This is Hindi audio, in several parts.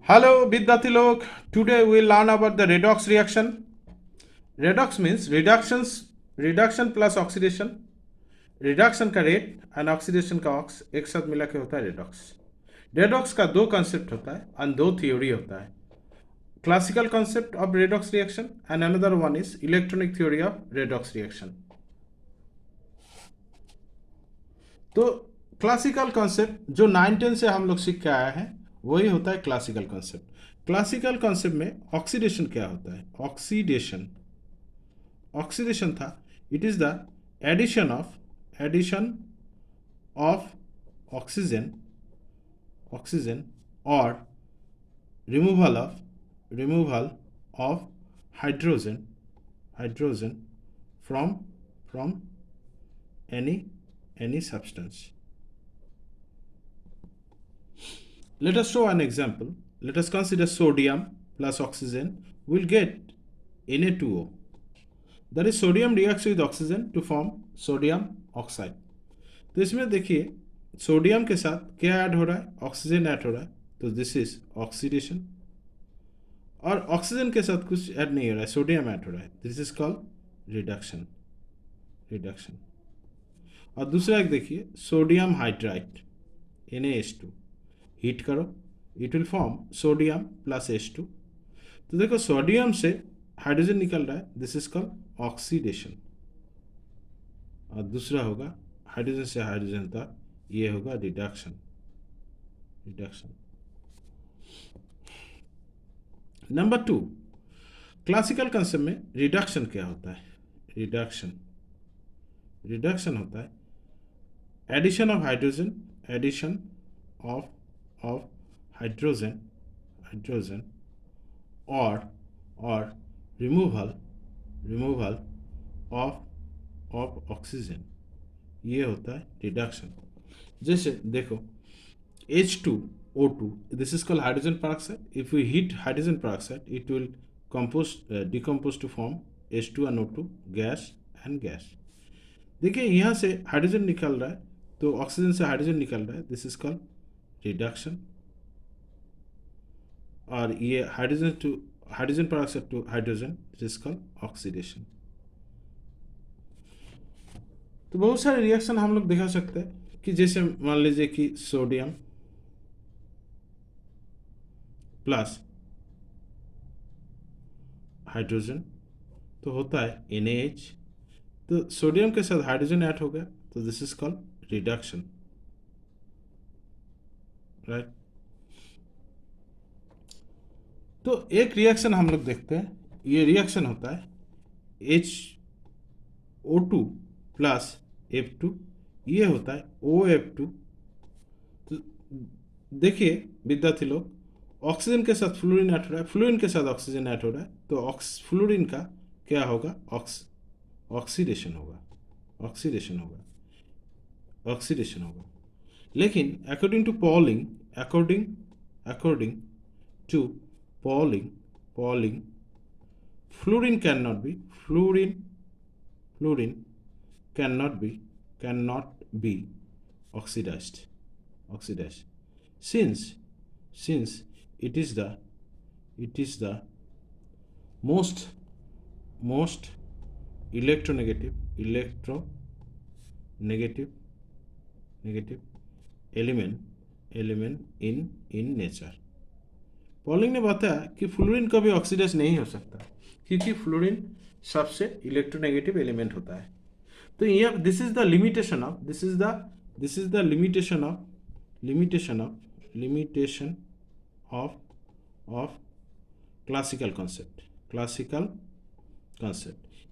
Hello, Vidyarthi log. Today we will learn about the redox reaction. Redox means reduction plus oxidation. Reduction का रेट एंड ऑक्सीडेशन का ऑक्स एक साथ मिला के होता है रेडॉक्स। रेडॉक्स का दो कॉन्सेप्ट होता है एंड दो थ्योरी होता है। Classical concept of redox reaction and another one is electronic theory of redox reaction. तो क्लासिकल कॉन्सेप्ट जो 9-10 से हम लोग सीख के आया है वही होता है क्लासिकल कॉन्सेप्ट। क्लासिकल कॉन्सेप्ट में ऑक्सीडेशन क्या होता है? ऑक्सीडेशन ऑक्सीडेशन था, it is the addition of oxygen और removal of hydrogen from any substance. Let us show an example. Let us consider sodium plus oxygen will get Na2O. That is, sodium reacts with oxygen to form sodium oxide. तो इसमें देखिए सोडियम के साथ क्या ऐड हो रहा है? ऑक्सीजन ऐड हो रहा है, तो दिस इज ऑक्सीडेशन। और ऑक्सीजन के साथ कुछ ऐड नहीं हो रहा है, सोडियम ऐड हो रहा है, दिस इज कॉल्ड रिडक्शन। और दूसरा एक देखिए सोडियम हाइड्राइड Na2, हीट करो it will form sodium plus H2। तो देखो सोडियम से हाइड्रोजन निकल रहा है, दिस इज कॉल्ड ऑक्सीडेशन। और दूसरा होगा हाइड्रोजन से हाइड्रोजन तक, ये होगा रिडक्शन। नंबर 2, क्लासिकल कंसेप्ट में रिडक्शन क्या होता है? रिडक्शन होता है एडिशन ऑफ हाइड्रोजन और रिमूवल ऑफ ऑक्सीजन, ये होता है रिडक्शन। जैसे देखो H2O2, this is called hydrogen peroxide. If we heat hydrogen peroxide, it will decompose to form H2 and O2 gas and gas. देखिए यहाँ से हाइड्रोजन निकल रहा है, तो ऑक्सीजन से हाइड्रोजन निकल रहा है, दिस इज कॉल्ड रिडक्शन। और ये hydrogen peroxide to hydrogen, this is called oxidation. तो बहुत सारे रिएक्शन हम लोग दिखा सकते हैं कि जैसे मान लीजिए कि सोडियम प्लस हाइड्रोजन तो होता है NaH। तो सोडियम के साथ हाइड्रोजन ऐड हो गया, तो this is called reduction, right. तो एक रिएक्शन हम लोग देखते हैं, ये रिएक्शन होता है HO2 प्लस F2, ये होता है OF2। तो देखिए विद्यार्थी लोग, ऑक्सीजन के साथ फ्लोरीन ऐड हो रहा है, फ्लोरीन के साथ ऑक्सीजन ऐड हो रहा है, तो फ्लोरीन का क्या होगा? ऑक्सीडेशन होगा। लेकिन according to Pauling fluorine cannot be oxidized since it is the most electronegative element in nature। Polling ने बताया कि फ्लोरीन कभी ऑक्सीडाइज नहीं हो सकता क्योंकि फ्लोरीन सबसे इलेक्ट्रोनेगेटिव एलिमेंट होता है। तो ये this is the limitation of classical concept.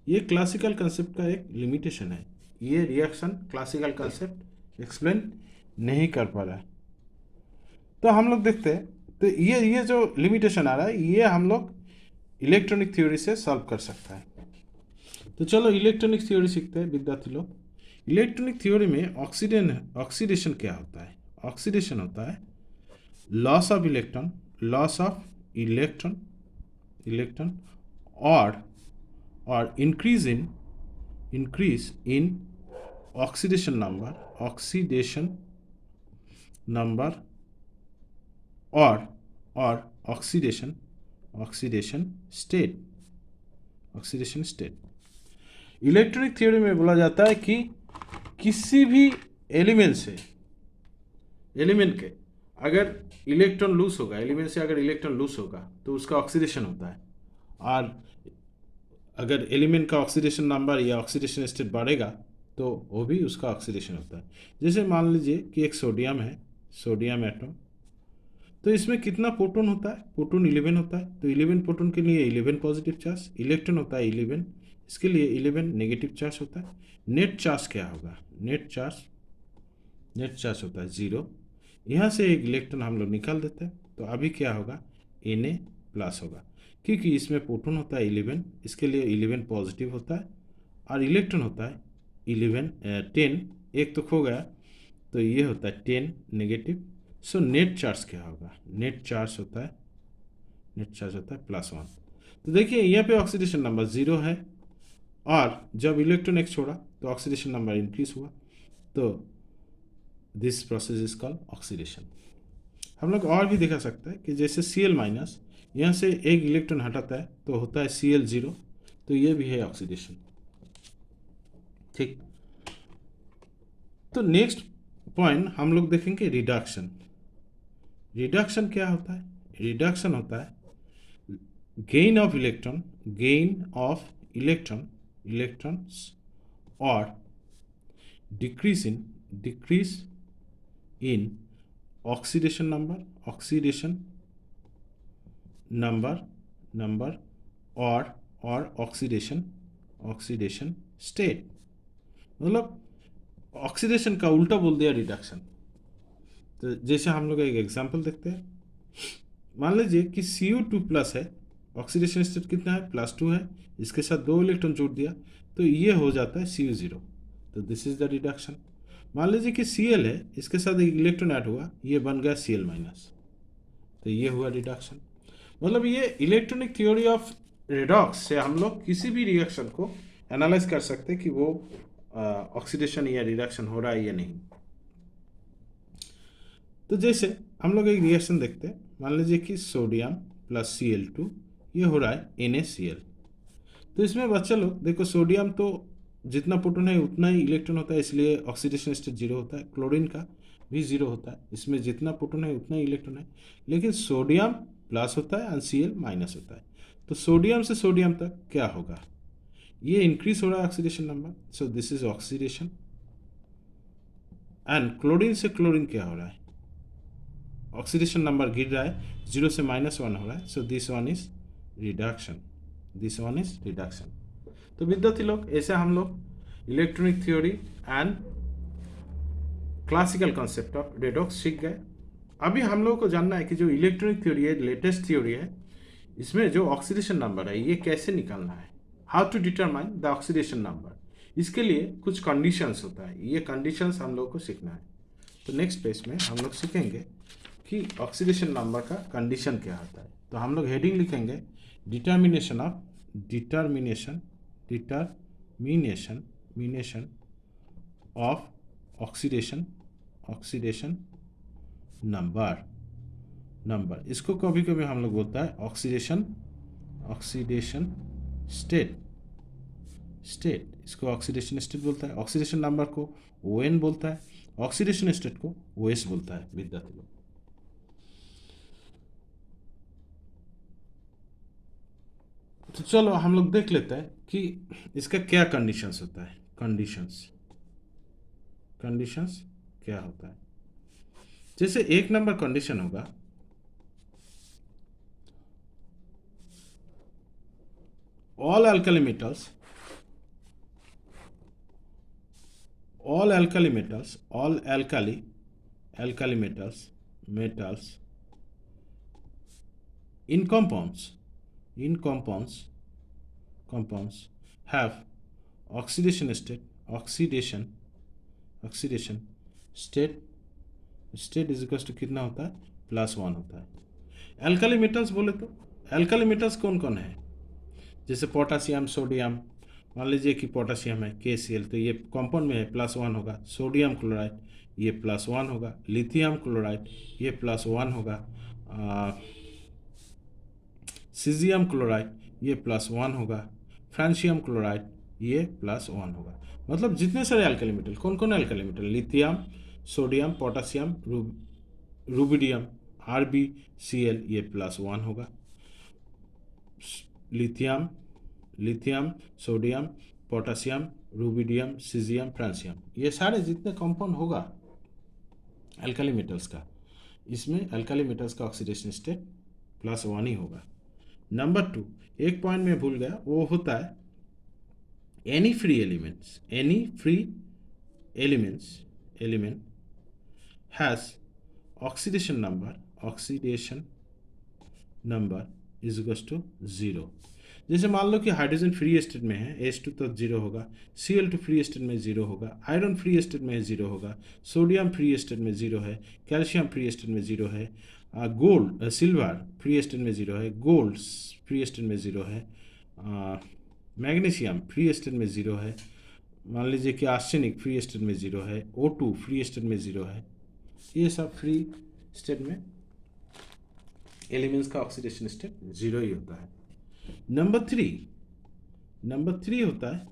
ये क्लासिकल कंसेप्ट का एक लिमिटेशन है, ये रिएक्शन क्लासिकल कंसेप्ट एक्सप्लेन नहीं कर पा रहा है। तो हम लोग देखते हैं, तो ये जो लिमिटेशन आ रहा है ये हम लोग इलेक्ट्रॉनिक थ्योरी से सॉल्व कर सकता है। तो चलो इलेक्ट्रॉनिक थ्योरी सीखते हैं विद्यार्थी लोग। इलेक्ट्रॉनिक थ्योरी में ऑक्सीडेशन क्या होता है? ऑक्सीडेशन होता है लॉस ऑफ इलेक्ट्रॉन और इंक्रीज इन ऑक्सीडेशन नंबर और और oxidation oxidation state oxidation state. Electronic theory में बोला जाता है कि किसी भी एलिमेंट के अगर इलेक्ट्रॉन लूज होगा, एलिमेंट से अगर इलेक्ट्रॉन लूज होगा तो उसका ऑक्सीडेशन होता है, और अगर एलिमेंट का ऑक्सीडेशन नंबर या ऑक्सीडेशन स्टेट बढ़ेगा तो वो भी उसका ऑक्सीडेशन होता है। जैसे मान लीजिए कि एक सोडियम है, सोडियम एटम, तो इसमें कितना प्रोटॉन होता है? प्रोटॉन 11 होता है। तो 11 प्रोटॉन के लिए 11 पॉजिटिव चार्ज, इलेक्ट्रॉन होता है 11, इसके लिए 11 नेगेटिव चार्ज होता है। नेट चार्ज क्या होगा? नेट चार्ज होता है 0। यहाँ से एक इलेक्ट्रॉन हम लोग निकाल देते हैं, तो अभी क्या होगा? Na+ होगा, क्योंकि इसमें प्रोटॉन होता है 11, इसके लिए 11 पॉजिटिव होता है, और इलेक्ट्रॉन होता है 10, एक तो खो गया, तो ये होता है 10 नेगेटिव। सो नेट चार्ज क्या होगा? नेट चार्ज होता है +1। तो देखिए यहाँ पे ऑक्सीडेशन नंबर 0 है, और जब इलेक्ट्रॉन एक छोड़ा तो ऑक्सीडेशन नंबर इंक्रीज हुआ, तो this process is called oxidation. हम लोग और भी दिखा सकते हैं कि जैसे Cl-, यहाँ से एक इलेक्ट्रॉन हटाता है तो होता है Cl0, तो ये भी है ऑक्सीडेशन। ठीक, तो नेक्स्ट पॉइंट हम लोग देखेंगे रिडक्शन। रिडक्शन क्या होता है? रिडक्शन होता है गेन ऑफ इलेक्ट्रॉन्स और डिक्रीज इन ऑक्सीडेशन नंबर और ऑक्सीडेशन स्टेट। मतलब ऑक्सीडेशन का उल्टा बोल दिया रिडक्शन। तो जैसे हम लोग एक एग्जांपल देखते हैं, मान लीजिए कि Cu2+ है, ऑक्सीडेशन स्टेट कितना है? +2 है, इसके साथ 2 इलेक्ट्रॉन जोड़ दिया तो ये हो जाता है Cu0, तो दिस इज द रिडक्शन। मान लीजिए कि Cl है, इसके साथ एक इलेक्ट्रॉन ऐड हुआ, ये बन गया Cl-, तो ये हुआ रिडक्शन। मतलब ये इलेक्ट्रॉनिक थ्योरी ऑफ रेडॉक्स से हम लोग किसी भी रिएक्शन को एनालाइज कर सकते हैं कि वो ऑक्सीडेशन या रिडक्शन हो रहा है या नहीं। तो जैसे हम लोग एक रिएक्शन देखते हैं, मान लीजिए कि सोडियम + Cl2, ये हो रहा है NaCl। तो इसमें बच्चा लोग देखो, सोडियम तो जितना प्रोटॉन है उतना ही इलेक्ट्रॉन होता है, इसलिए ऑक्सीडेशन स्टेट 0 होता है। क्लोरीन का भी 0 होता है, इसमें जितना प्रोटॉन है उतना ही इलेक्ट्रॉन है। लेकिन सोडियम प्लस होता है और Cl- होता है। तो सोडियम से सोडियम तक क्या होगा? ये इंक्रीज हो रहा है oxidation number, so this is oxidation. And chlorine से क्लोरीन क्या हो रहा है? ऑक्सीडेशन नंबर गिर रहा है, 0 से -1 हो रहा है, so this one is reduction. तो विद्यार्थी लोग, ऐसे हम लोग electronic theory and classical concept of redox सीख गए। अभी हम लोगों को जानना है कि जो इलेक्ट्रॉनिक थ्योरी है, लेटेस्ट थ्योरी है, इसमें जो ऑक्सीडेशन नंबर है ये कैसे निकालना है, how to determine the oxidation number. इसके लिए कुछ कंडीशंस होता है, ये कंडीशंस हम लोग को सीखना है। तो नेक्स्ट पेज में हम लोग सीखेंगे कि ऑक्सीडेशन नंबर का कंडीशन क्या होता है। तो हम लोग हेडिंग लिखेंगे डिटर्मिनेशन ऑफ ऑक्सीडेशन नंबर। इसको कभी कभी हम लोग बोलता है ऑक्सीडेशन स्टेट। इसको ऑक्सीडेशन स्टेट बोलता है। ऑक्सीडेशन नंबर को ON बोलता है, ऑक्सीडेशन स्टेट को OS बोलता है विद्यार्थी लोग। तो चलो हम लोग देख लेते हैं कि इसका क्या कंडीशंस होता है। कंडीशंस क्या होता है? जैसे 1 नंबर कंडीशन होगा, all alkali metals in compounds have oxidation state is equals to कितना होता है? +1 होता है। एल्काली मेटल्स बोले तो एल्काली मेटल्स कौन कौन है? जैसे पोटासियम, सोडियम। मान लीजिए कि पोटासियम है KCl, तो ये कंपाउंड में है, +1 होगा। सोडियम क्लोराइड ये +1 होगा। लिथियम क्लोराइड ये +1 होगा। सीजियम क्लोराइड ये +1 होगा, फ्रांसियम क्लोराइड ये +1 होगा। मतलब जितने सारे अल्कली मेटल, कौन कौन alkali metal, lithium, sodium, potassium, rubidium, RbCl ये +1 होगा। Lithium, lithium, sodium, potassium, rubidium, caesium, francium, ये सारे जितने कंपाउंड होगा अल्कली मेटल्स का, इसमें अल्कली मेटल्स का ऑक्सीडेशन स्टेट +1 ही होगा। नंबर 2, एक पॉइंट में भूल गया, वो होता है any free elements, any free element has oxidation number is equals to 0। जैसे मान लो कि हाइड्रोजन फ्री स्टेट में है, H2 तो 0 होगा, Cl2 फ्री स्टेट में 0 होगा, आयरन फ्री स्टेट में 0 होगा, सोडियम फ्री स्टेट में 0 है, कैल्शियम फ्री स्टेट में 0 है, गोल्ड सिल्वर फ्री स्टेट में 0 है, गोल्ड फ्री स्टेट में 0 है, मैग्नीशियम फ्री स्टेट में 0 है, मान लीजिए कि आर्सेनिक फ्री स्टेट में 0 है, O2 फ्री स्टेट में 0 है। ये सब फ्री स्टेट में एलिमेंट्स का ऑक्सीडेशन स्टेट 0 ही होता है। नंबर 3 होता है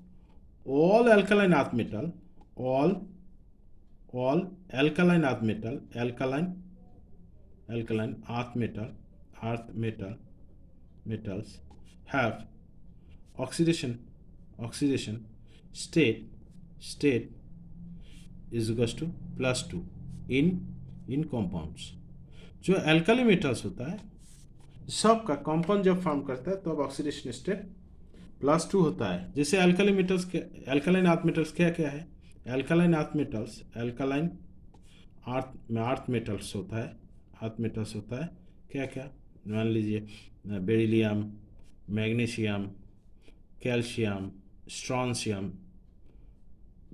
all alkaline earth metal, all alkaline earth metal, alkaline earth metals have oxidation state is equals to +2 in compounds। जो अल्कली मेटल्स होता है सब का कंपाउंड जब फॉर्म करता है तो अब ऑक्सीडेशन स्टेट +2 होता है। जैसे अल्कली मेटल्स के, अल्कलाइन अर्थ मेटल्स क्या क्या है, alkaline earth metals, alkaline earth metals होता है क्या क्या, मान लीजिए beryllium, magnesium, calcium, strontium,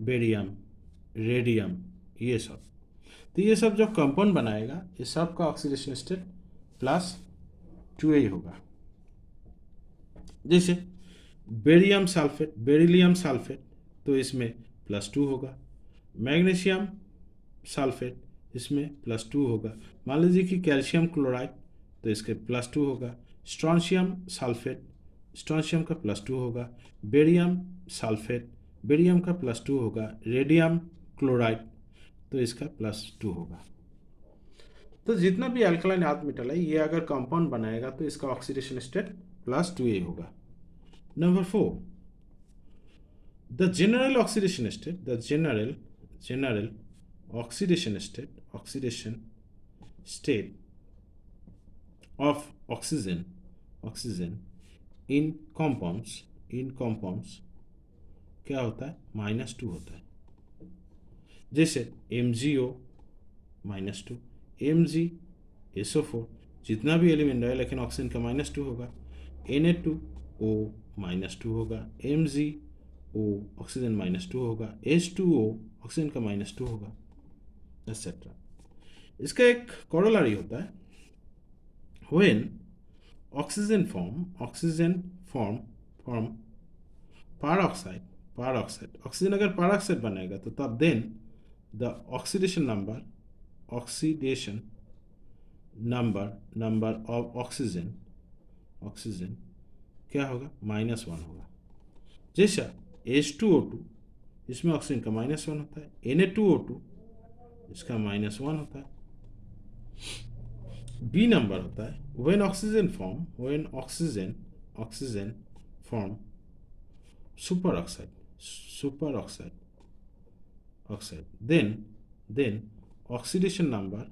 barium, radium, ये सब। तो ये सब जो कंपाउंड बनाएगा ये सब का ऑक्सीडेशन स्टेट +2 ही होगा। जैसे बेरिलियम सल्फेट तो इसमें +2 होगा, मैग्नीशियम सल्फेट इसमें +2 होगा, मान लीजिए कि कैल्शियम क्लोराइड तो इसके +2 होगा, स्ट्रॉन्शियम सल्फेट, स्ट्रॉन्शियम का +2 होगा, बेरियम सल्फेट, बेरियम का +2 होगा, रेडियम क्लोराइड तो इसका +2 होगा। तो जितना भी अल्कलाइन अर्थ मेटल है ये अगर कंपाउंड बनाएगा तो इसका ऑक्सीडेशन स्टेट +2 ही होगा। Number 4, the general oxidation state of oxygen in compounds क्या होता है, -2 होता है। जैसे MgO -2, MgSO4 जितना भी एलिमेंट है लेकिन ऑक्सीजन का -2 होगा, Na2O -2 होगा, MgO ऑक्सीजन -2 होगा, H2O ऑक्सीजन का -2 होगा, एक्सेट्रा। इसका एक कोरोलरी होता है, when oxygen form peroxide, oxygen अगर पेरोक्साइड बनेगा तो तब then the oxidation number of oxygen क्या होगा, -1 होगा। जैसा H2O2 इसमें ऑक्सीजन का -1 होता है, Na2O2 इसका -1 होता है। B नंबर होता है when oxygen form superoxide then oxidation number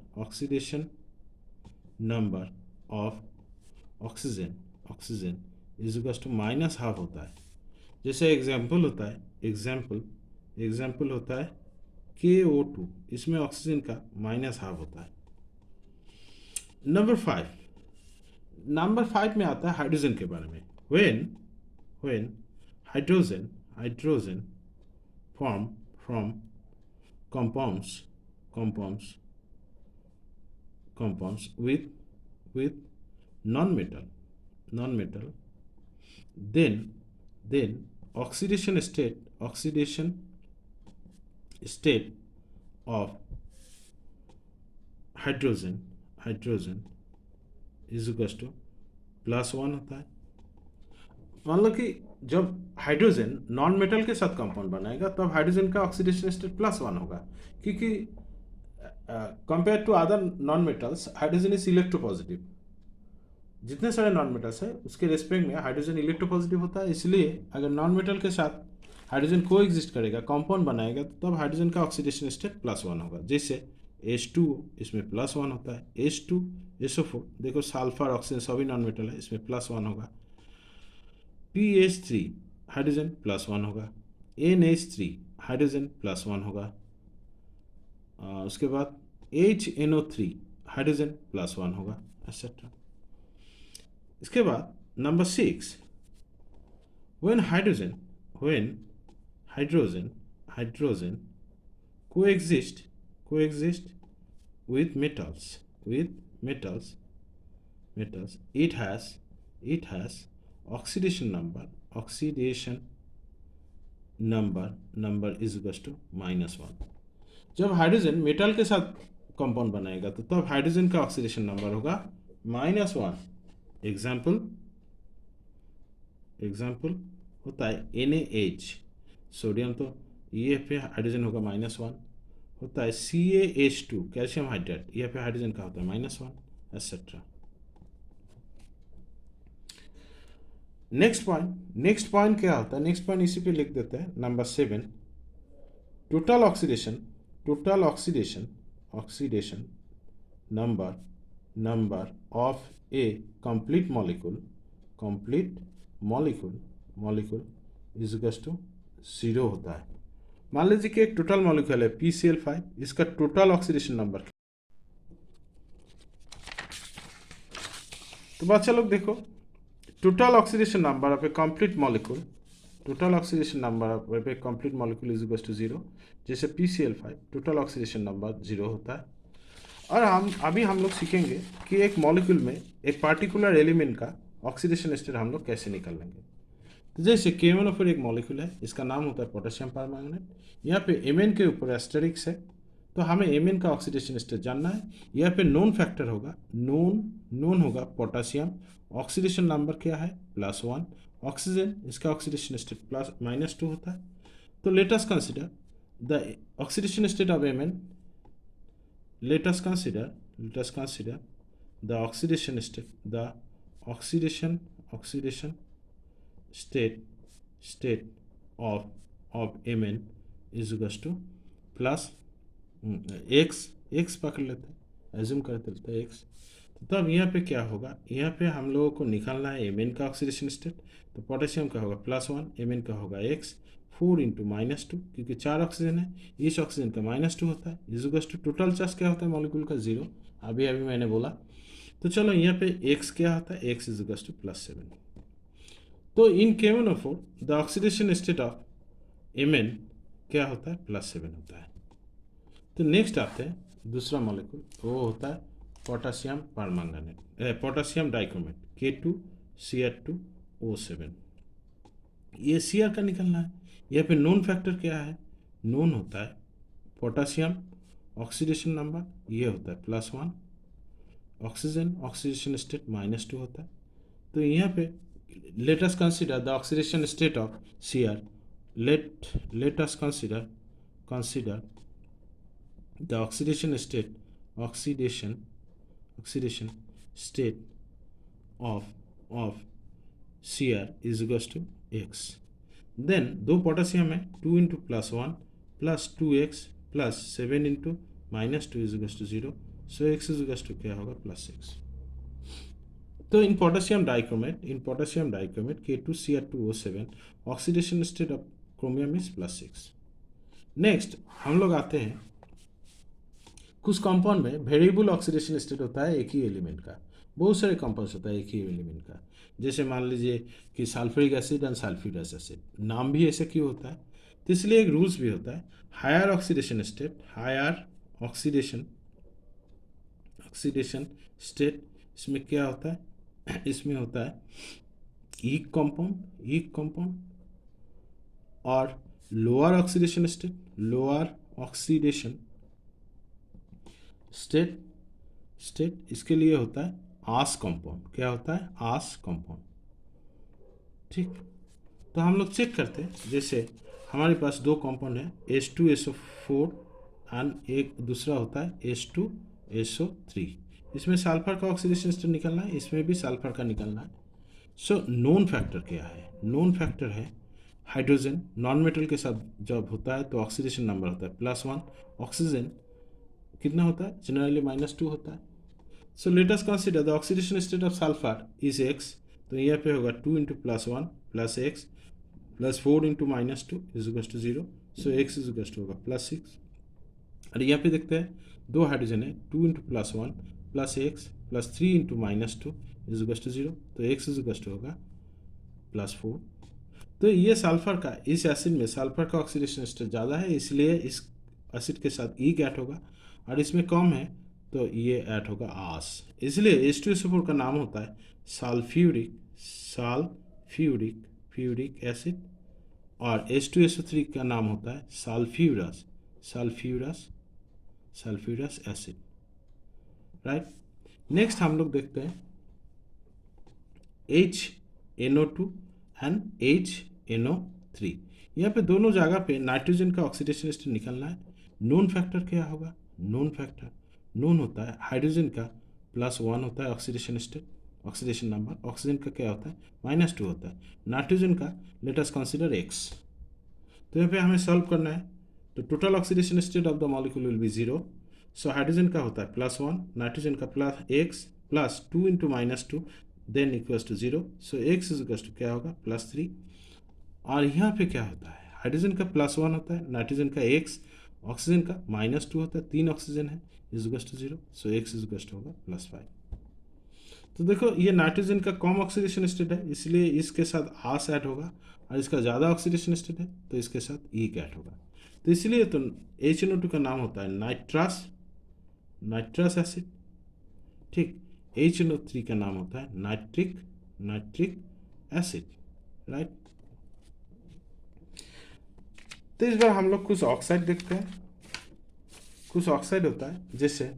of oxygen is equals to -12 होता है। जैसे एग्जाम्पल होता है KO2 इसमें ऑक्सीजन का -12 होता है। नंबर 5 में आता है हाइड्रोजन के बारे में, when hydrogen form from compounds with non-metal then oxidation state of hydrogen is equals to +1 होता है। मान लो कि जब हाइड्रोजन नॉन मेटल के साथ कंपाउंड बनाएगा तब हाइड्रोजन का ऑक्सीडेशन स्टेट +1 होगा, क्योंकि compare to other non metals hydrogen is electropositive. जितने सारे नॉन मेटल्स है उसके रेस्पेक्ट में हाइड्रोजन इलेक्ट्रोपॉजिटिव होता है, इसलिए अगर नॉन मेटल के साथ हाइड्रोजन को एग्जिस्ट करेगा, कंपाउंड बनाएगा, तो तब हाइड्रोजन का ऑक्सीडेशन स्टेट +1 होगा। जैसे H2 इसमें +1 होता है, H2 SO4 देखो सल्फर ऑक्सीजन सभी नॉन मेटल है, इसमें +1 होगा। PH3 हाइड्रोजन +1 होगा। NH3 हाइड्रोजन +1 होगा। उसके बाद HNO3 हाइड्रोजन +1 होगा, एक्सेट्रा। इसके बाद number 6, when hydrogen coexist with metals, it has oxidation number is equals to -1। जब हाइड्रोजन मेटल के साथ कंपाउंड बनाएगा तो तब हाइड्रोजन का ऑक्सीडेशन नंबर होगा -1। एग्जाम्पल होता है NaH, सोडियम तो ये पे हाइड्रोजन होगा -1 होता है। CaH2 कैल्शियम हाइड्रेट, ये पे हाइड्रोजन का होता है -1, एक्सेट्रा। नेक्स्ट पॉइंट क्या होता है? नेक्स्ट पॉइंट इसी पे लिख देते हैं, number 7, total oxidation number of a complete molecule is equals to 0 होता है। मान लीजिए कि एक टोटल मॉलिक्यूल है PCl5, इसका टोटल ऑक्सीडेशन नंबर, तो बच्चा लोग देखो, total oxidation number of a complete molecule is equal to 0। जैसे PCl5 टोटल ऑक्सीडेशन नंबर 0 होता है। और अभी हम लोग सीखेंगे कि एक मॉलिक्यूल में एक पार्टिकुलर एलिमेंट का ऑक्सीडेशन स्टेट हम लोग कैसे निकाल लेंगे। तो जैसे KMnO4 एक मॉलिक्यूल है, इसका नाम होता है पोटेशियम परमैंगनेट। यहाँ पे Mn के ऊपर एस्टेरिक्स है, तो हमें Mn का ऑक्सीडेशन स्टेट जानना है। यहाँ पे नोन फैक्टर होगा, नोन होगा पोटेशियम, ऑक्सीडेशन नंबर क्या है +1। ऑक्सीजन, इसका ऑक्सीडेशन स्टेट -2 होता है। तो late us consider the oxidation state of Mn। Let us consider the oxidation state of Mn is equals to plus x पकड़ लेते हैं, एज्यूम करते रहते हैं x। तो तब यहाँ पे क्या होगा, यहाँ पे हम लोगों को निकालना है Mn का ऑक्सीडेशन स्टेट। तो पोटेशियम का होगा +1, Mn का होगा x, 4 × -2, क्योंकि 4 ऑक्सीजन है, इस ऑक्सीजन का -2 होता है, is equal to total charge क्या होता है मॉलिक्यूल का 0। अभी मैंने बोला। तो चलो यहाँ पे x क्या होता है, x इज इक्वल टू +7। तो in KMnO4 the oxidation state of Mn क्या होता है, +7 होता है। तो नेक्स्ट आते हैं दूसरा मॉलिक्यूल, वो होता है potassium permanganate, potassium dichromate K2Cr2O7। ये Cr का निकलना है। यहाँ पे नोन फैक्टर क्या है, नोन होता है पोटेशियम, ऑक्सीडेशन नंबर ये होता है +1, ऑक्सीजन ऑक्सीडेशन स्टेट -2 होता है। तो यहाँ पे let us consider the oxidation state of Cr। Let us consider the oxidation state of Cr is equals to x। Then 2 potassium है, 2 × +1 + 2x + 7 × -2 is equals to 0। So x is equals to क्या होगा, +6। तो in potassium dichromate K2Cr2O7 oxidation state of chromium is +6। Next हम लोग आते हैं, कुछ कंपाउंड में वेरिएबल ऑक्सीडेशन स्टेट होता है एक ही एलिमेंट का, बहुत सारे कंपाउंड्स होता है एक ही एलिमेंट का। जैसे मान लीजिए कि sulphuric acid and sulphurous acid, नाम भी ऐसे क्यों होता है, तो इसलिए एक रूल्स भी होता है। हायर ऑक्सीडेशन स्टेट इसमें क्या होता है, इसमें होता है ईक कंपाउंड और लोअर ऑक्सीडेशन स्टेट इसके लिए होता है आस कंपाउंड। क्या होता है? आस कंपाउंड। ठीक, तो हम लोग चेक करते हैं। जैसे हमारे पास दो कंपाउंड है H2SO4 एंड एक दूसरा होता है H2SO3। इसमें सल्फर का ऑक्सीडेशन स्टेट निकलना है, इसमें भी सल्फर का निकलना है। सो नोन फैक्टर क्या है? नोन फैक्टर है हाइड्रोजन। नॉन मेटल के साथ जब होता है तो ऑक्सीडेशन नंबर होता है +1। ऑक्सीजन कितना होता है? जनरली -2 होता है। So let us consider the oxidation state of sulphur is x। तो यहाँ पे होगा 2 × +1 + x +4 × -2 = 0। सो x होगा +6। और यहाँ पे देखते हैं दो हाइड्रोजन है, 2 × +1 + x +3 × -2 = 0। तो x होगा +4। तो ये सल्फर का, इस एसिड में सल्फर का ऑक्सीडेशन स्टेट ज़्यादा है, इसलिए इस एसिड के साथ ई ऐड होगा, और इसमें कम है तो ये ऐड होगा आस। इसलिए H2SO4 का नाम होता है सल्फ्यूरिक एसिड, और H2SO3 का नाम होता है सल्फ्यूरस एसिड। राइट। नेक्स्ट हम लोग देखते हैं HNO2 एंड HNO3। यहाँ पे दोनों जगह पे नाइट्रोजन का ऑक्सीडेशन स्टेट निकलना है। नोन फैक्टर क्या होगा? नोन फैक्टर नोन होता है हाइड्रोजन का +1 होता है oxidation state, oxidation number. Oxygen का क्या होता है? -2 होता है। नाइट्रोजन का लेट अस कंसीडर x। तो यहाँ पे हमें सॉल्व करना है, तो total oxidation state of the molecule will be 0। So hydrogen का होता है +1, नाइट्रोजन का +x +2 × -2 then equals to 0। So x क्या होगा? +3। और यहाँ पे क्या होता है? हाइड्रोजन का +1 होता है, नाइट्रोजन का x, ऑक्सीजन का -2 होता है, 3 ऑक्सीजन है, = 0। सो x होगा +5। तो देखो ये नाइट्रोजन का कम ऑक्सीडेशन स्टेट है, इसलिए इसके साथ आस ऐड होगा, और इसका ज़्यादा ऑक्सीडेशन स्टेट है तो इसके साथ ई ऐड होगा। तो इसलिए तो HNO2 का नाम होता है नाइट्रस एसिड। ठीक, HNO3 का नाम होता है नाइट्रिक एसिड। राइट। तो इस बार हम लोग कुछ ऑक्साइड देखते हैं। कुछ ऑक्साइड होता है, जैसे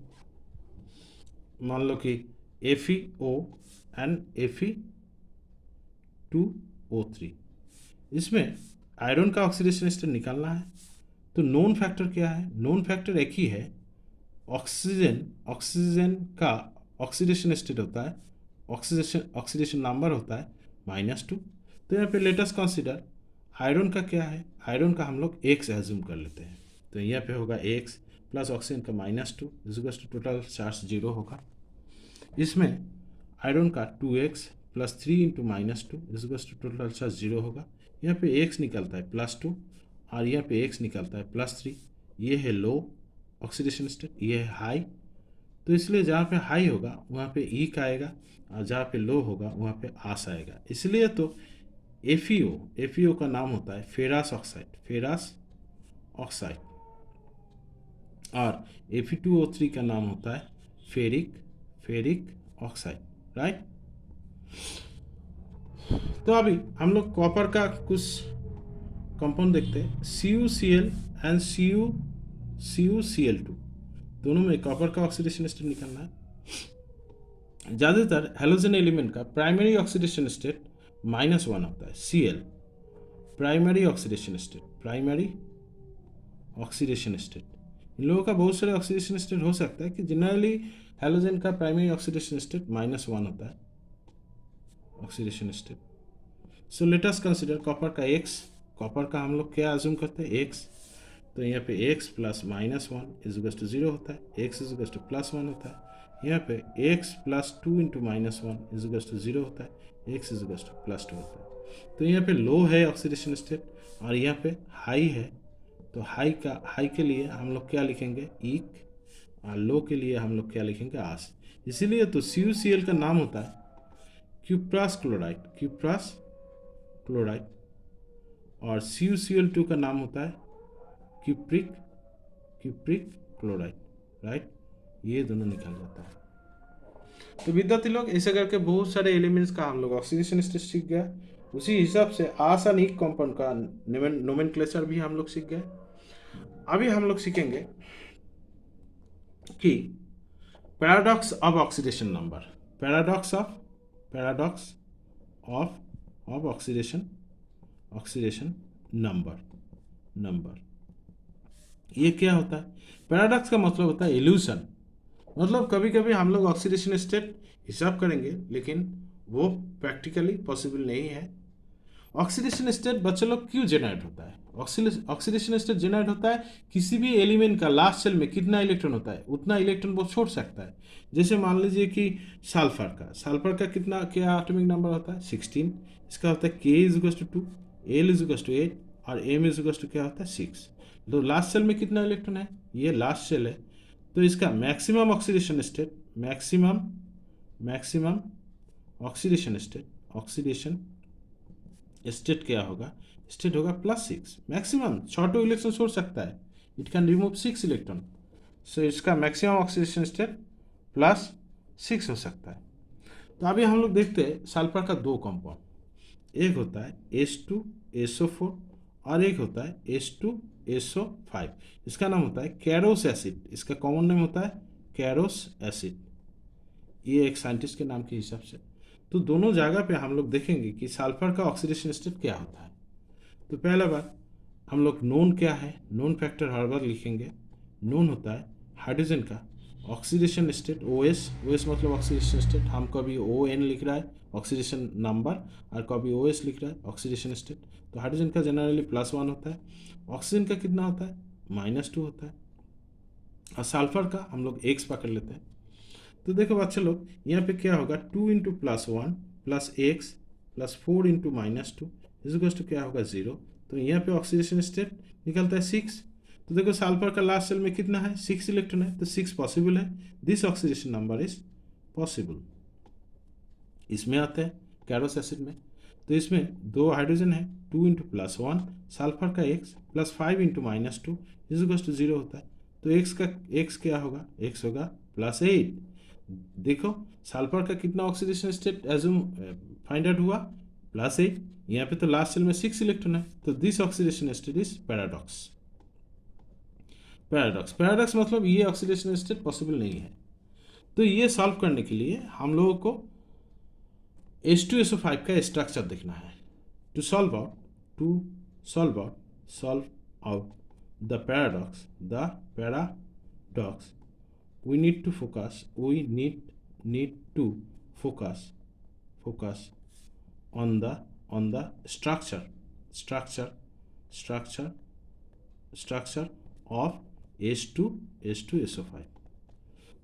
मान लो कि FeO एंड Fe2O3। इसमें आयरन का ऑक्सीडेशन स्टेट निकालना है। तो नोन फैक्टर क्या है? नोन फैक्टर एक ही है, ऑक्सीजन का ऑक्सीडेशन स्टेट होता है, ऑक्सीडेशन नंबर होता है -2। तो यहाँ पे लेट अस कंसीडर आयरन का क्या है? आयरन का हम लोग x एज्यूम कर लेते हैं। तो यहाँ पे होगा x प्लस ऑक्सीजन का -2 टोटल चार्ज 0 होगा। इसमें आयरन का 2x +3 × -2 टोटल चार्ज 0 होगा। यहाँ पे x निकलता है +2 और यहाँ पे x निकलता है +3। ये है लो ऑक्सीडेशन स्टेट, ये है हाई। तो इसलिए जहाँ पे हाई होगा वहाँ पे ई का आएगा, और जहाँ पे लो होगा वहाँ पे आस आएगा। इसलिए तो FeO का नाम होता है फेरस ऑक्साइड, और Fe2O3 का नाम होता है फेरिक ऑक्साइड। राइट। तो अभी हम लोग कॉपर का कुछ कंपाउंड देखते हैं। CuCl एंड CuCl2, दोनों में कॉपर का ऑक्सीडेशन स्टेट निकलना है। ज़्यादातर हेलोजन एलिमेंट का प्राइमरी ऑक्सीडेशन स्टेट -1 होता है। Cl primary oxidation state. इन लोगों का बहुत सारे ऑक्सीडेशन स्टेट हो सकता है कि जनरली हेलोजन का प्राइमरी ऑक्सीडेशन स्टेट -1 होता है oxidation state. So let us consider copper का x। कॉपर का हम लोग क्या अज्यूम करते हैं? x। तो यहाँ पे x + -1 = 0 होता है, x +1 होता है। यहाँ पे x +2 × -1 = 0 होता है, x +2 होता है। तो यहाँ पे लो है ऑक्सीडेशन स्टेट और यहाँ पे हाई है। तो हाई के लिए हम लोग क्या लिखेंगे? ईक, और लो के लिए हम लोग क्या लिखेंगे? आस। इसीलिए तो CuCl का नाम होता है क्यूप्रास क्लोराइड, और CuCl2 का नाम होता है क्यूप्रिक क्लोराइड। राइट। ये दोनों निकल जाता है। तो विद्यार्थी लोग ऐसे करके बहुत सारे एलिमेंट्स का हम लोग ऑक्सीडेशन स्टेट सीख गया। उसी हिसाब से आस और ईक कंपाउंड का नोमेनक्लेचर भी हम लोग सीख गए। अभी हम लोग सीखेंगे कि paradox of oxidation number. Paradox of oxidation number. ये क्या होता है? पैराडॉक्स का मतलब होता है इल्यूशन। मतलब कभी कभी हम लोग ऑक्सीडेशन स्टेट हिसाब करेंगे, लेकिन वो प्रैक्टिकली पॉसिबल नहीं है। ऑक्सीडेशन स्टेट बच्चे लोग क्यों जेनरेट होता है? ऑक्सीडेशन स्टेट जेनरेट होता है किसी भी एलिमेंट का लास्ट सेल में कितना इलेक्ट्रॉन होता है उतना इलेक्ट्रॉन वो छोड़ सकता है। जैसे मान लीजिए कि सल्फर का कितना क्या एटॉमिक नंबर होता है? 16। इसका होता है K=2, L=8 और M= क्या होता है? 6। तो लास्ट सेल में कितना इलेक्ट्रॉन है? ये लास्ट सेल है, तो इसका मैक्सिमम ऑक्सीडेशन स्टेट क्या होगा? स्टेट होगा +6। मैक्सिमम 6 इलेक्ट्रॉन छोड़ सकता है, इट कैन रिमूव 6 इलेक्ट्रॉन, सो इसका मैक्सिमम ऑक्सीडेशन स्टेट +6 हो सकता है। तो अभी हम लोग देखते हैं सल्फर का दो कंपाउंड, एक होता है H2SO4 और एक होता है H2SO5। इसका नाम होता है कैरोस एसिड, इसका कॉमन नेम होता है कैरोस एसिड, ये एक साइंटिस्ट के नाम के हिसाब से। तो दोनों जगह पे हम लोग देखेंगे कि सल्फर का ऑक्सीडेशन स्टेट क्या होता है। तो पहला बार हम लोग नोन क्या है, नोन फैक्टर हर बार लिखेंगे। नोन होता है हाइड्रोजन का ऑक्सीडेशन स्टेट OS मतलब ऑक्सीडेशन स्टेट, हम कभी ON लिख रहा है ऑक्सीडेशन नंबर और कभी OS लिख रहा है ऑक्सीडेशन स्टेट। तो हाइड्रोजन का जनरली +1 होता है, ऑक्सीजन का कितना होता है? -2 होता है, और सल्फर का हम लोग X पकड़ लेते हैं। तो देखो बच्चे लोग यहाँ पे क्या होगा? 2 × +1 + X + 4 × -2 क्या होगा? 0। तो यहाँ पे ऑक्सीडेशन स्टेट निकलता है 6। तो देखो सल्फर का लास्ट सेल में कितना है? 6 इलेक्ट्रॉन है, तो 6 पॉसिबल है, this oxidation number is possible. इसमें आते हैं कैरोस एसिड में, तो इसमें 2 हाइड्रोजन है, 2 × +1 सल्फर का X + 5 × -2 0 होता है। तो X क्या होगा? X होगा +8। देखो सल्फर का कितना oxidation state assume find out हुआ? +8। यहाँ पे तो लास्ट सेल में 6 इलेक्ट्रॉन है, तो this oxidation state is paradox मतलब ये ऑक्सीडेशन स्टेट पॉसिबल नहीं है। तो ये सॉल्व करने के लिए हम लोगों को H2SO5 का स्ट्रक्चर देखना है। To solve out the paradox we need to focus on the structure of H2SO5।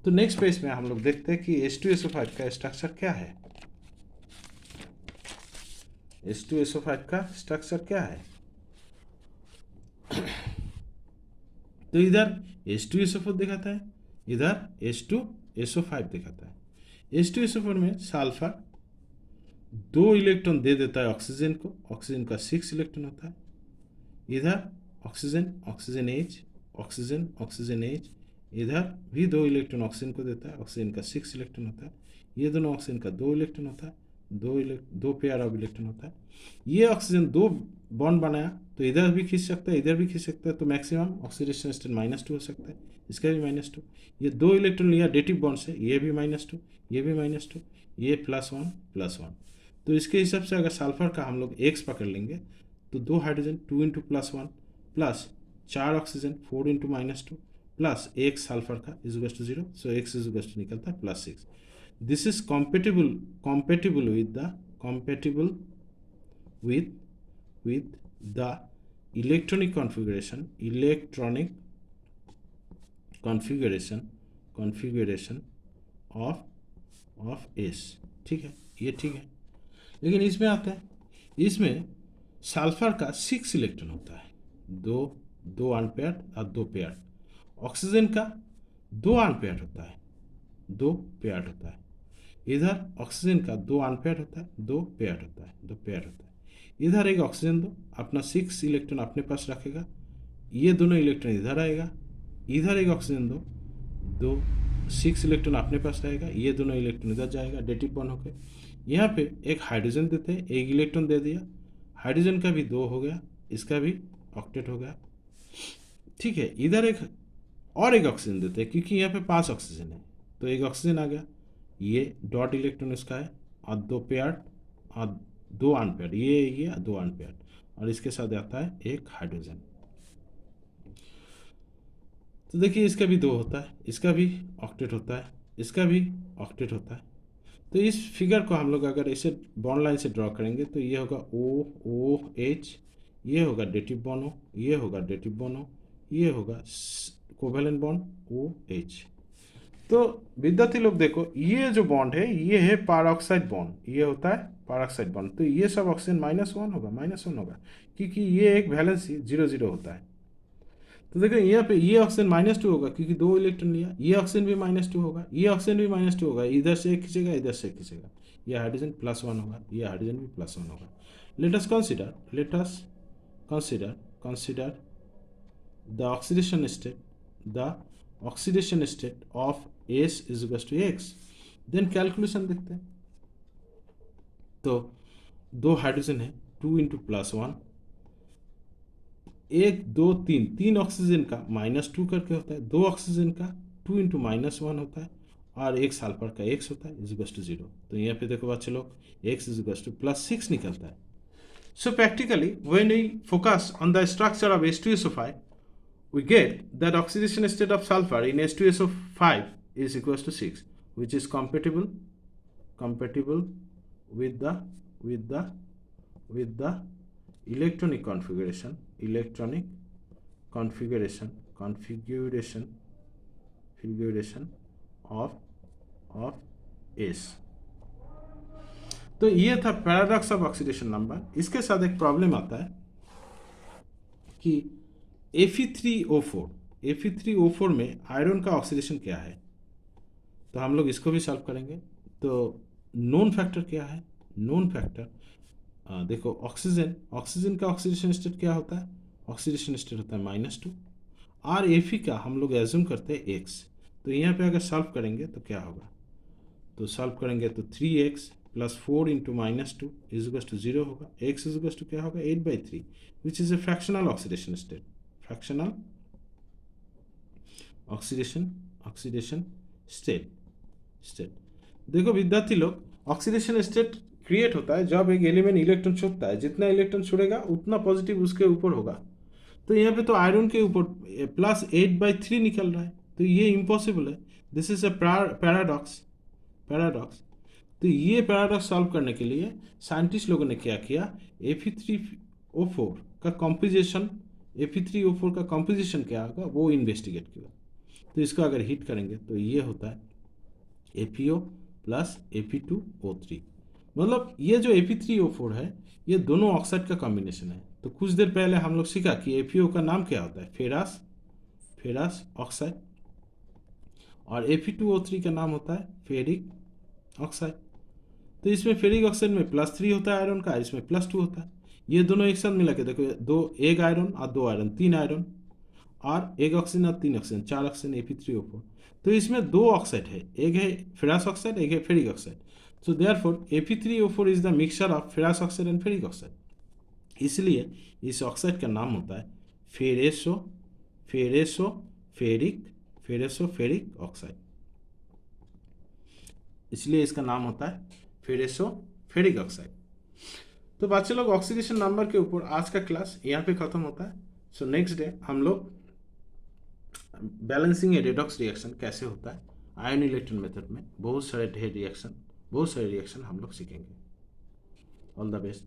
तो नेक्स्ट पेज में हम लोग देखते हैं कि H2SO5 का स्ट्रक्चर क्या है। H2SO5 का स्ट्रक्चर क्या है? तो इधर H2SO4 दिखाता है, इधर H2SO5 दिखाता है। H2SO4 में सल्फर 2 इलेक्ट्रॉन दे देता है ऑक्सीजन को, ऑक्सीजन का 6 इलेक्ट्रॉन होता है। इधर ऑक्सीजन H, इधर भी 2 इलेक्ट्रॉन ऑक्सीजन को देता है, ऑक्सीजन का 6 इलेक्ट्रॉन होता है। ये दोनों ऑक्सीजन का 2 इलेक्ट्रॉन होता है, 2 पेयर ऑफ इलेक्ट्रॉन होता है। ये ऑक्सीजन 2 बॉन्ड बनाया, तो इधर भी खींच सकता है, इधर भी खींच सकता है, तो मैक्सिमम ऑक्सीडेशन स्टेट -2 हो सकता है, इसका भी -2। ये 2 इलेक्ट्रॉन लिया डेटिव बॉन्ड से, ये भी -2, ये भी -2, ये +1। तो इसके हिसाब से अगर सल्फर का हम लोग X पकड़ लेंगे, तो 2 hydrogen 2 × +1 plus 4 oxygen 4 × -2 plus 1 sulphur का =0, सो X निकलता है +6। This is compatible with the electronic configuration of S। ठीक है, ये ठीक है। लेकिन इसमें आता है, इसमें सल्फर का 6 इलेक्ट्रॉन होता है, दो अनपेयर्ड और 2 पेयर्ड। ऑक्सीजन का 2 अनपेयर्ड होता है, 2 पेयर्ड होता है। इधर ऑक्सीजन का 2 अनपेयर्ड होता है, 2 पेयर्ड होता है। इधर एक ऑक्सीजन अपना 6 इलेक्ट्रॉन अपने पास रखेगा, ये दोनों इलेक्ट्रॉन इधर आएगा। इधर एक ऑक्सीजन 2 6 इलेक्ट्रॉन अपने पास रहेगा, ये दोनों इलेक्ट्रॉन इधर जाएगा डेटिव बॉन्ड होकर। यहाँ पे एक हाइड्रोजन देते हैं, 1 इलेक्ट्रॉन दे दिया, हाइड्रोजन का भी 2 हो गया, इसका भी ऑक्टेट हो गया। ठीक है, इधर एक ऑक्सीजन देते हैं, क्योंकि यहाँ पे 5 ऑक्सीजन है, तो एक ऑक्सीजन आ गया। ये डॉट इलेक्ट्रॉन इसका है और दो पेयर और दो अनपेयर, ये दो अनपेयर, और इसके साथ आता है एक हाइड्रोजन। तो देखिए इसका भी दो होता है, इसका भी ऑक्टेट होता है, इसका भी ऑक्टेट होता है। तो इस फिगर को हम लोग अगर इसे बॉन्ड लाइन से ड्रॉ करेंगे तो ये होगा ओ ओ एच, ये होगा डेटिव बॉन्ड ओ, ये होगा डेटिव बॉन्ड ओ, ये होगा कोवेलेंट बॉन्ड ओ एच। तो विद्यार्थी लोग देखो, ये जो बॉन्ड है ये है पैरॉक्साइड बॉन्ड, ये होता है पैरॉक्साइड बॉन्ड। तो ये सब ऑक्सीजन -1 होगा, -1 होगा, क्योंकि ये एक वैलेंसी 0 0 होता है। तो देखो यहाँ पे ये ऑक्सीजन -2 होगा क्योंकि दो इलेक्ट्रॉन लिया, ये ऑक्सीजन भी -2 होगा, ये ऑक्सीजन भी -2 होगा, इधर से एक खींचेगा, इधर से एक खींचेगा, ये हाइड्रोजन +1 होगा, ये हाइड्रोजन भी +1 होगा। Let us consider the oxidation state of S = X। Then calculation देखते हैं। तो दो हाइड्रोजन है, 2 × +1, 1 2 3, 3 ऑक्सीजन का -2 करके होता है, 2 ऑक्सीजन का 2 × -1 होता है, और एक सल्फर का X होता है =0। तो यहाँ पे देखो बच्चे लोग X +6 निकलता है। So practically when we focus on the structure of H2SO5, we get that oxidation state of sulfur in H2SO5 is equals to 6, which is compatible with the electronic configuration of S। तो ये था पैराडॉक्स ऑफ ऑक्सीडेशन नंबर। इसके साथ एक प्रॉब्लम आता है कि Fe3O4 में आयरन का ऑक्सीडेशन क्या है। तो हम लोग इसको भी सॉल्व करेंगे। तो नोन फैक्टर क्या है? नोन फैक्टर देखो, ऑक्सीजन का ऑक्सीडेशन स्टेट क्या होता है? ऑक्सीडेशन स्टेट होता है -2, और Fe का हम लोग एज्यूम करते हैं X। तो यहाँ पे अगर सॉल्व करेंगे तो क्या होगा? तो सॉल्व करेंगे तो 3x + 4 × -2 = 0 होगा। x क्या होगा? 8/3, which is a fractional oxidation state. Fractional oxidation state. देखो विद्यार्थी लोग, ऑक्सीडेशन स्टेट क्रिएट होता है जब एक एलिमेंट इलेक्ट्रॉन छोड़ता है। जितना इलेक्ट्रॉन छोड़ेगा उतना पॉजिटिव उसके ऊपर होगा। तो यहाँ पे तो आयरन के ऊपर +8/3 निकल रहा है, तो ये इम्पॉसिबल है। This is a paradox. तो ये पैराडॉक्स सॉल्व करने के लिए साइंटिस्ट लोगों ने क्या किया? Fe3O4 का कॉम्पोजिशन क्या होगा वो इन्वेस्टिगेट किया। तो इसको अगर हीट करेंगे तो ये होता है FeO + Fe2O3। मतलब ये जो Fe3O4 है ये दोनों ऑक्साइड का कॉम्बिनेशन है। तो कुछ देर पहले हम लोग सीखा कि FeO का नाम क्या होता है? फेरस ऑक्साइड, और Fe2O3 का नाम होता है फेरिक ऑक्साइड। तो इसमें फेरिक ऑक्साइड में +3 होता है आयरन का, इसमें +2 होता है। ये दोनों एक साथ मिला के देखो, एक आयरन और 2 आयरन, 3 आयरन, और एक ऑक्सीजन और 3 ऑक्सीजन, 4 ऑक्सीजन Fe3O4। तो इसमें 2 ऑक्साइड है, एक है फेरस ऑक्साइड, एक है ferric oxide. So therefore Fe3O4 is the mixture of ferrous oxide and ferric oxide. इसलिए इस ऑक्साइड का नाम होता है फेरेसो-फेरिक ऑक्साइड। इसलिए इसका नाम होता है फेरेसो-फेरिक ऑक्साइड। तो बच्चे लोग, ऑक्सीडेशन नंबर के ऊपर आज का क्लास यहाँ पे खत्म होता है। सो नेक्स्ट डे हम लोग बैलेंसिंग ए रेडॉक्स रिएक्शन कैसे होता है आयन इलेक्ट्रॉन मेथड में बहुत सारे रिएक्शन हम लोग सीखेंगे। All the best.